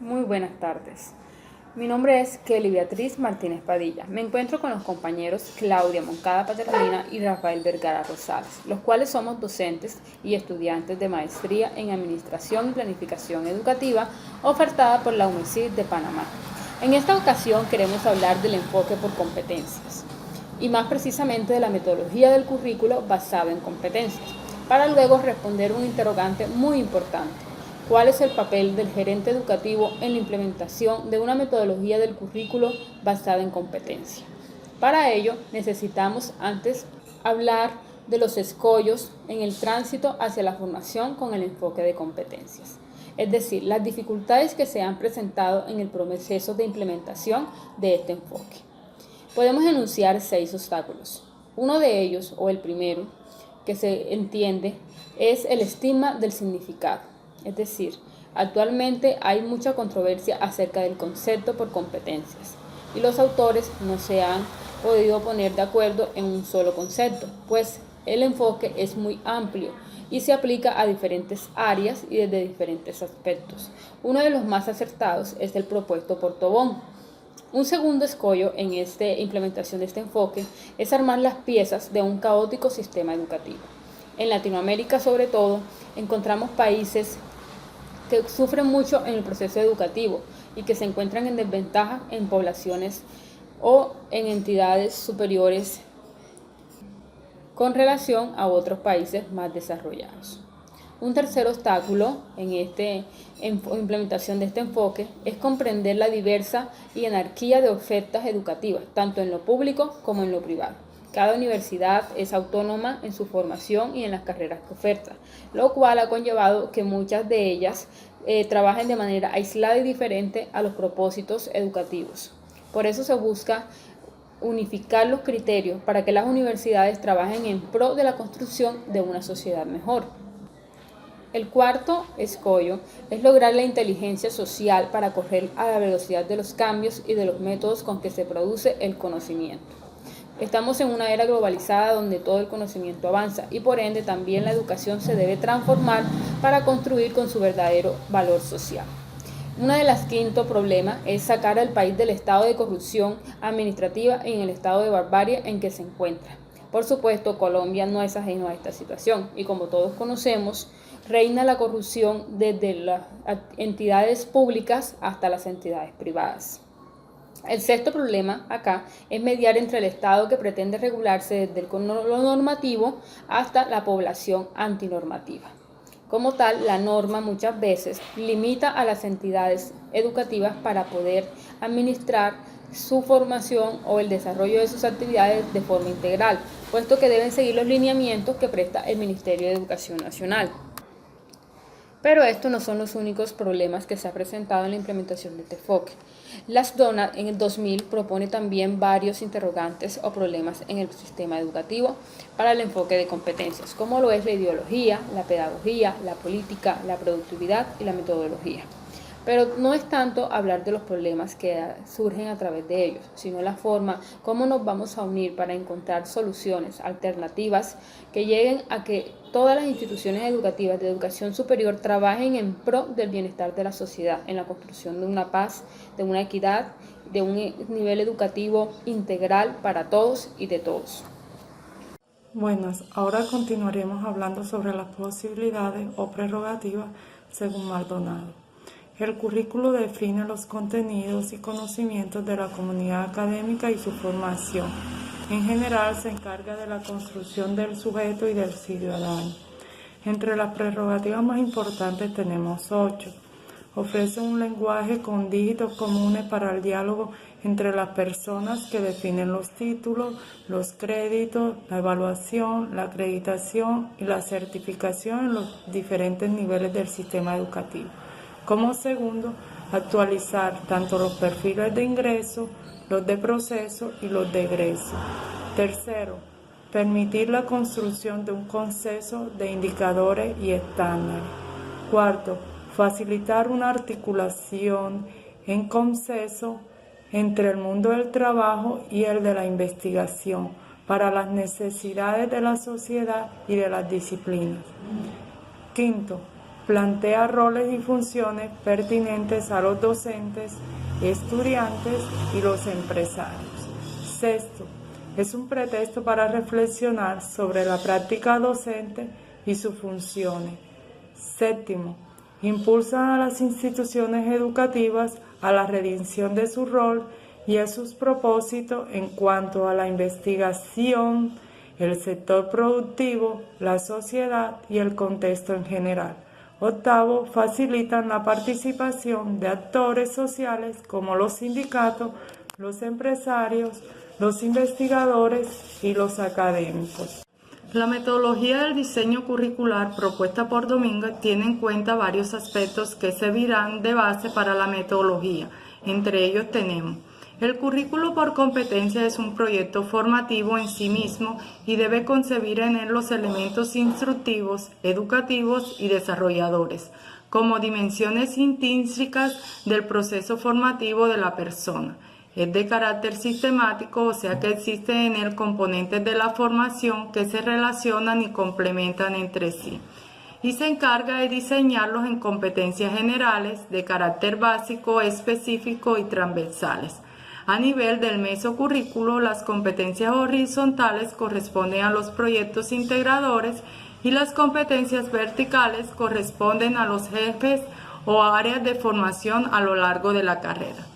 Muy buenas tardes. Mi nombre es Kelly Beatriz Martínez Padilla. Me encuentro con los compañeros Claudia Moncada Paternina y Rafael Vergara Rosales, los cuales somos docentes y estudiantes de maestría en Administración y Planificación Educativa ofertada por la UNICID de Panamá. En esta ocasión queremos hablar del enfoque por competencias y más precisamente de la metodología del currículo basado en competencias, para luego responder un interrogante muy importante. ¿Cuál es el papel del gerente educativo en la implementación de una metodología del currículo basada en competencia? Para ello, necesitamos antes hablar de los escollos en el tránsito hacia la formación con el enfoque de competencias, es decir, las dificultades que se han presentado en el proceso de implementación de este enfoque. Podemos enunciar 6 obstáculos. Uno de ellos, o el primero, que se entiende, es el estigma del significado. Es decir, actualmente hay mucha controversia acerca del concepto por competencias y los autores no se han podido poner de acuerdo en un solo concepto, pues el enfoque es muy amplio y se aplica a diferentes áreas y desde diferentes aspectos. Uno de los más acertados es el propuesto por Tobón. Un segundo escollo en esta implementación de este enfoque es armar las piezas de un caótico sistema educativo. En Latinoamérica, sobre todo, encontramos países que sufren mucho en el proceso educativo y que se encuentran en desventaja en poblaciones o en entidades superiores con relación a otros países más desarrollados. Un tercer obstáculo en esta implementación de este enfoque es comprender la diversa y anarquía de ofertas educativas, tanto en lo público como en lo privado. Cada universidad es autónoma en su formación y en las carreras que oferta, lo cual ha conllevado que muchas de ellas trabajen de manera aislada y diferente a los propósitos educativos. Por eso se busca unificar los criterios para que las universidades trabajen en pro de la construcción de una sociedad mejor. El cuarto escollo es lograr la inteligencia social para correr a la velocidad de los cambios y de los métodos con que se produce el conocimiento. Estamos en una era globalizada donde todo el conocimiento avanza y por ende también la educación se debe transformar para construir con su verdadero valor social. Una de las quinto problemas es sacar al país del estado de corrupción administrativa y en el estado de barbarie en que se encuentra. Por supuesto, Colombia no es ajeno a esta situación y como todos conocemos, reina la corrupción desde las entidades públicas hasta las entidades privadas. El sexto problema acá es mediar entre el Estado que pretende regularse desde lo normativo hasta la población antinormativa. Como tal, la norma muchas veces limita a las entidades educativas para poder administrar su formación o el desarrollo de sus actividades de forma integral, puesto que deben seguir los lineamientos que presta el Ministerio de Educación Nacional. Pero estos no son los únicos problemas que se han presentado en la implementación de este enfoque. Las DONA en el 2000 propone también varios interrogantes o problemas en el sistema educativo para el enfoque de competencias, como lo es la ideología, la pedagogía, la política, la productividad y la metodología. Pero no es tanto hablar de los problemas que surgen a través de ellos, sino la forma cómo nos vamos a unir para encontrar soluciones alternativas que lleguen a que todas las instituciones educativas de educación superior trabajen en pro del bienestar de la sociedad, en la construcción de una paz, de una equidad, de un nivel educativo integral para todos y de todos. Buenas, ahora continuaremos hablando sobre las posibilidades o prerrogativas según Maldonado. El currículo define los contenidos y conocimientos de la comunidad académica y su formación. En general se encarga de la construcción del sujeto y del ciudadano. Entre las prerrogativas más importantes tenemos 8. Ofrece un lenguaje con dígitos comunes para el diálogo entre las personas que definen los títulos, los créditos, la evaluación, la acreditación y la certificación en los diferentes niveles del sistema educativo. Como segundo, actualizar tanto los perfiles de ingreso, los de proceso y los de egreso. Tercero, permitir la construcción de un consenso de indicadores y estándares. Cuarto, facilitar una articulación en consenso entre el mundo del trabajo y el de la investigación para las necesidades de la sociedad y de las disciplinas. Quinto, plantea roles y funciones pertinentes a los docentes, estudiantes y los empresarios. Sexto, es un pretexto para reflexionar sobre la práctica docente y sus funciones. Séptimo, impulsa a las instituciones educativas a la redención de su rol y a sus propósitos en cuanto a la investigación, el sector productivo, la sociedad y el contexto en general. Octavo, facilitan la participación de actores sociales como los sindicatos, los empresarios, los investigadores y los académicos. La metodología del diseño curricular propuesta por Domínguez tiene en cuenta varios aspectos que servirán de base para la metodología. Entre ellos tenemos: el currículo por competencia es un proyecto formativo en sí mismo y debe concebir en él los elementos instructivos, educativos y desarrolladores, como dimensiones intrínsecas del proceso formativo de la persona. Es de carácter sistemático, o sea que existen en él componentes de la formación que se relacionan y complementan entre sí. Y se encarga de diseñarlos en competencias generales, de carácter básico, específico y transversales. A nivel del mesocurrículo, las competencias horizontales corresponden a los proyectos integradores y las competencias verticales corresponden a los jefes o áreas de formación a lo largo de la carrera.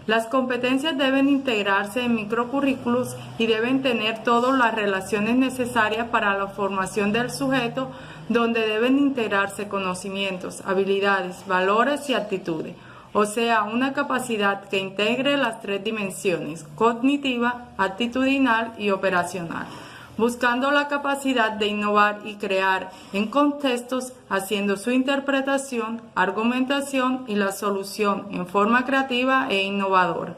Las competencias deben integrarse en microcurrículos y deben tener todas las relaciones necesarias para la formación del sujeto, donde deben integrarse conocimientos, habilidades, valores y actitudes. O sea, una capacidad que integre las tres dimensiones: cognitiva, actitudinal y operacional, buscando la capacidad de innovar y crear en contextos, haciendo su interpretación, argumentación y la solución en forma creativa e innovadora.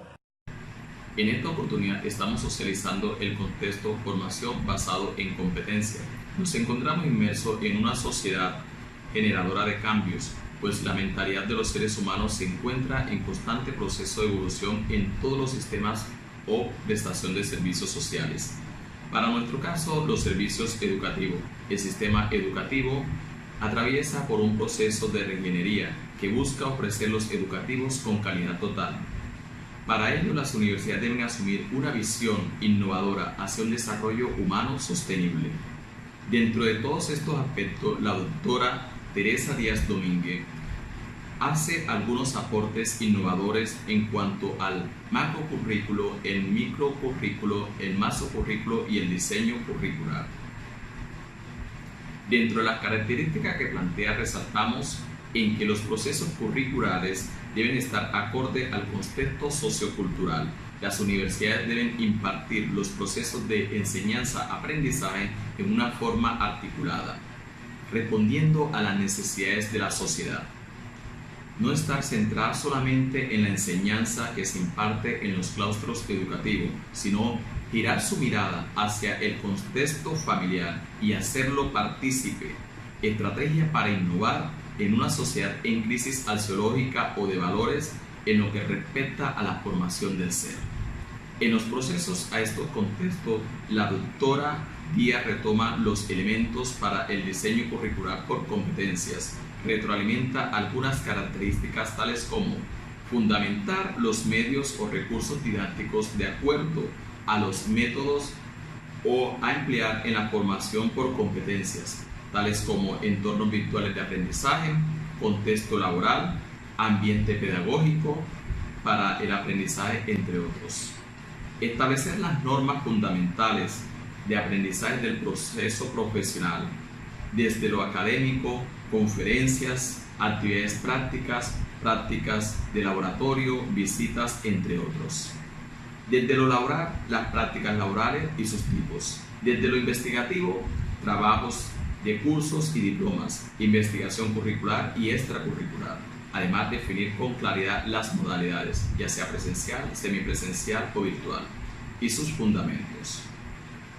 En esta oportunidad estamos socializando el contexto formación basado en competencia. Nos encontramos inmersos en una sociedad generadora de cambios, pues la mentalidad de los seres humanos se encuentra en constante proceso de evolución en todos los sistemas o prestación de servicios sociales. Para nuestro caso, los servicios educativos. El sistema educativo atraviesa por un proceso de reingeniería que busca ofrecer los educativos con calidad total. Para ello, las universidades deben asumir una visión innovadora hacia un desarrollo humano sostenible. Dentro de todos estos aspectos, la doctora Teresa Díaz Domínguez hace algunos aportes innovadores en cuanto al macrocurrículo, el microcurrículo, el mesocurrículo y el diseño curricular. Dentro de las características que plantea, resaltamos en que los procesos curriculares deben estar acorde al contexto sociocultural. Las universidades deben impartir los procesos de enseñanza-aprendizaje en una forma articulada, respondiendo a las necesidades de la sociedad. No estar centrada solamente en la enseñanza que se imparte en los claustros educativos, sino girar su mirada hacia el contexto familiar y hacerlo partícipe. Estrategia para innovar en una sociedad en crisis axiológica o de valores en lo que respecta a la formación del ser. En los procesos a estos contextos, la doctora Díaz retoma los elementos para el diseño curricular por competencias, retroalimenta algunas características tales como fundamentar los medios o recursos didácticos de acuerdo a los métodos o a emplear en la formación por competencias, tales como entornos virtuales de aprendizaje, contexto laboral, ambiente pedagógico para el aprendizaje, entre otros. Establecer las normas fundamentales de aprendizaje del proceso profesional, desde lo académico, conferencias, actividades prácticas de laboratorio, visitas, entre otros. Desde lo laboral, las prácticas laborales y sus tipos. Desde lo investigativo, trabajos de cursos y diplomas, investigación curricular y extracurricular. Además, definir con claridad las modalidades, ya sea presencial, semipresencial o virtual, y sus fundamentos.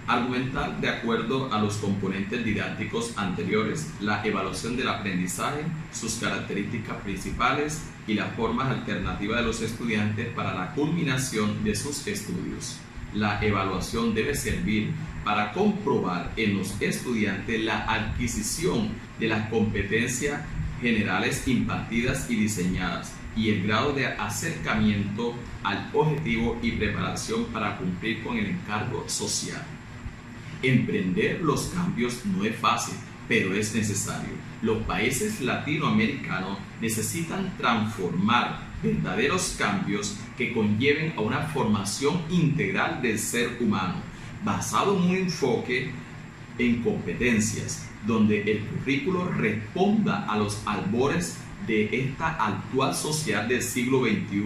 Argumentar de acuerdo a los componentes didácticos anteriores, la evaluación del aprendizaje, sus características principales y las formas alternativas de los estudiantes para la culminación de sus estudios. La evaluación debe servir para comprobar en los estudiantes la adquisición de las competencias generales impartidas y diseñadas y el grado de acercamiento al objetivo y preparación para cumplir con el encargo social. Emprender los cambios no es fácil, pero es necesario. Los países latinoamericanos necesitan transformar verdaderos cambios que conlleven a una formación integral del ser humano, basado en un enfoque en competencias, donde el currículo responda a los albores de esta actual sociedad del siglo XXI.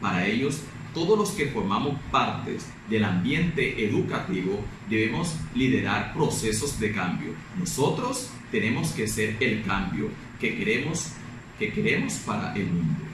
Para ellos, todos los que formamos parte del ambiente educativo debemos liderar procesos de cambio. Nosotros tenemos que ser el cambio que queremos para el mundo.